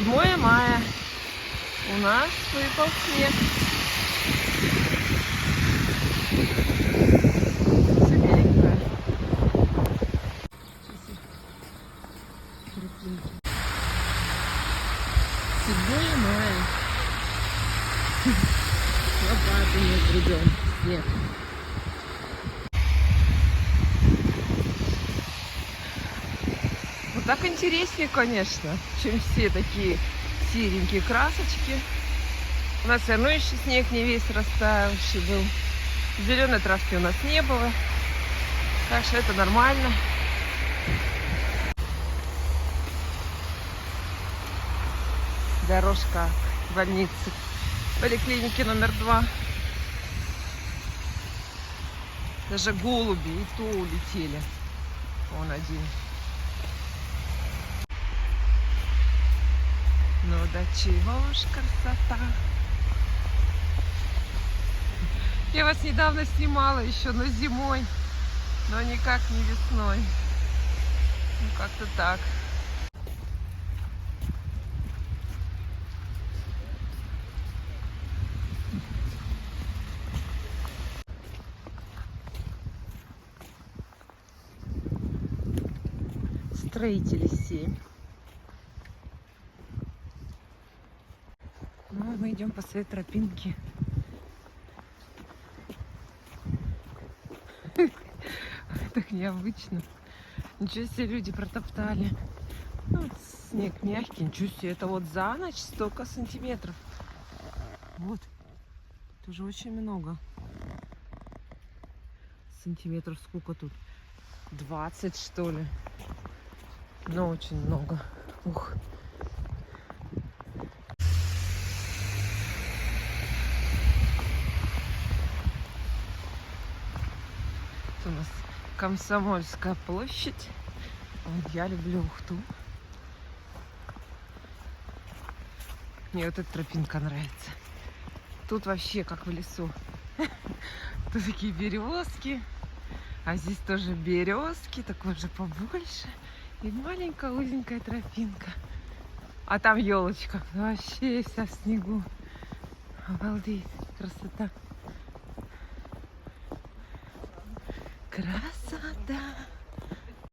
7 мая. У нас выпал снег. Все беленькое. 7 мая. Лопатами гребем снег. Вот так интереснее, конечно, чем все такие серенькие красочки. У нас все равно еще снег не весь растаявший был. Зеленой травки у нас не было. Так что это нормально. Дорожка к больнице, поликлиники номер 2. Даже голуби и то улетели. Вон один. Ну да чего ж красота. Я вас недавно снимала еще, но зимой, но никак не весной. Ну как-то так. Строители 7. Ну, мы идем по своей тропинке. Так необычно. Ничего себе, люди протоптали. Ну, снег мягкий, ничего себе. Это вот за ночь столько сантиметров. Вот. Тоже очень много. Сантиметров сколько тут? 20, что ли? Но очень много. Ух. У нас Комсомольская площадь. Я люблю Ухту. Мне вот эта тропинка нравится. Тут вообще как в лесу. Тут такие березки. А здесь тоже березки, такой же побольше. И маленькая узенькая тропинка. А там елочка. Вообще вся в снегу. Обалдеть. Красота. Красота.